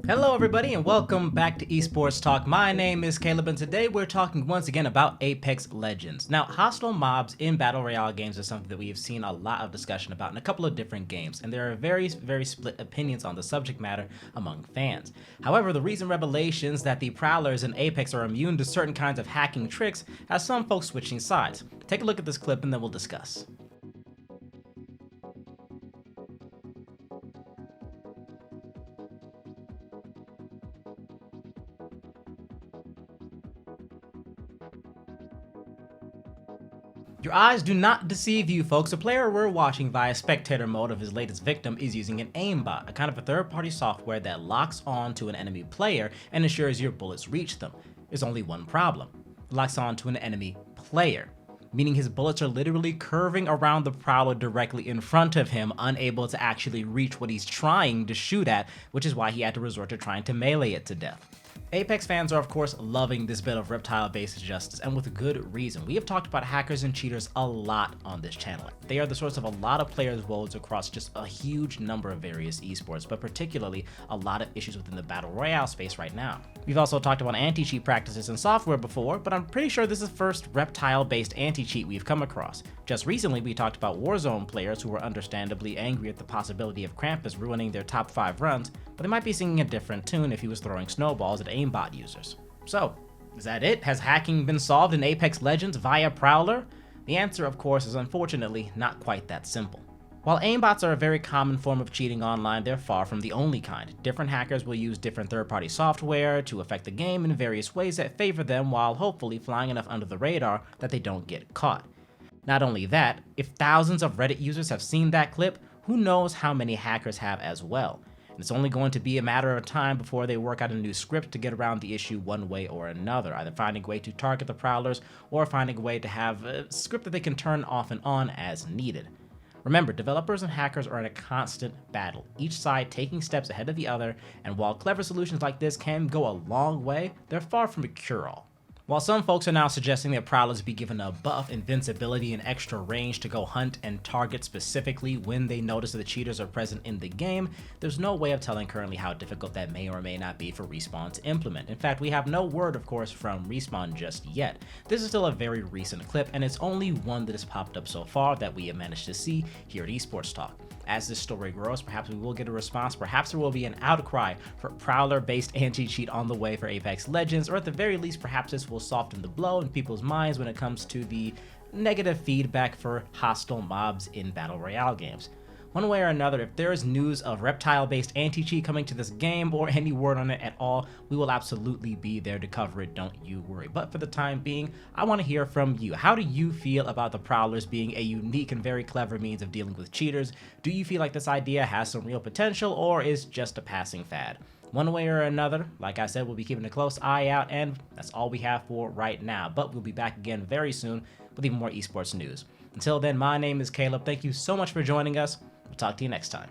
Hello everybody and welcome back to Esports Talk. My name is Caleb and today we're talking once again about Apex Legends. Now, hostile mobs in Battle Royale games is something that we have seen a lot of discussion about in a couple of different games, and there are very split opinions on the subject matter among fans. However, the recent revelations that the Prowlers in Apex are immune to certain kinds of hacking tricks has some folks switching sides. Take a look at this clip and then we'll discuss. Your eyes do not deceive you, folks. A player we're watching via spectator mode of his latest victim is using an Aimbot, a kind of a third-party software that locks on to an enemy player and ensures your bullets reach them. There's only one problem. It locks on to an enemy player, meaning his bullets are literally curving around the Prowler directly in front of him, unable to actually reach what he's trying to shoot at, which is why he had to resort to trying to melee it to death. Apex fans are of course loving this bit of reptile-based justice, and with good reason. We have talked about hackers and cheaters a lot on this channel. They are the source of a lot of players' woes across just a huge number of various esports, but particularly a lot of issues within the Battle Royale space right now. We've also talked about anti-cheat practices in software before, but I'm pretty sure this is the first reptile-based anti-cheat we've come across. Just recently, we talked about Warzone players who were understandably angry at the possibility of Krampus ruining their top 5 runs, but they might be singing a different tune if he was throwing snowballs at aimbot users. So, is that it? Has hacking been solved in Apex Legends via Prowler? The answer, of course, is unfortunately not quite that simple. While aimbots are a very common form of cheating online, they're far from the only kind. Different hackers will use different third-party software to affect the game in various ways that favor them while hopefully flying enough under the radar that they don't get caught. Not only that, if thousands of Reddit users have seen that clip, who knows how many hackers have as well. And it's only going to be a matter of time before they work out a new script to get around the issue one way or another, either finding a way to target the Prowlers or finding a way to have a script that they can turn off and on as needed. Remember, developers and hackers are in a constant battle, each side taking steps ahead of the other, and while clever solutions like this can go a long way, they're far from a cure-all. While some folks are now suggesting that Prowlers be given a buff, invincibility, and extra range to go hunt and target specifically when they notice that the cheaters are present in the game, there's no way of telling currently how difficult that may or may not be for Respawn to implement. In fact, we have no word, of course, from Respawn just yet. This is still a very recent clip, and it's only one that has popped up so far that we have managed to see here at Esports Talk. As this story grows, perhaps we will get a response, perhaps there will be an outcry for Prowler-based anti-cheat on the way for Apex Legends, or at the very least, perhaps this will soften the blow in people's minds when it comes to the negative feedback for hostile mobs in Battle Royale games. One way or another, if there is news of reptile-based anti-cheat coming to this game or any word on it at all, we will absolutely be there to cover it, don't you worry. But for the time being, I want to hear from you. How do you feel about the Prowlers being a unique and very clever means of dealing with cheaters? Do you feel like this idea has some real potential or is just a passing fad? One way or another, like I said, we'll be keeping a close eye out, and that's all we have for right now. But we'll be back again very soon with even more esports news. Until then, my name is Caleb. Thank you so much for joining us. We'll talk to you next time.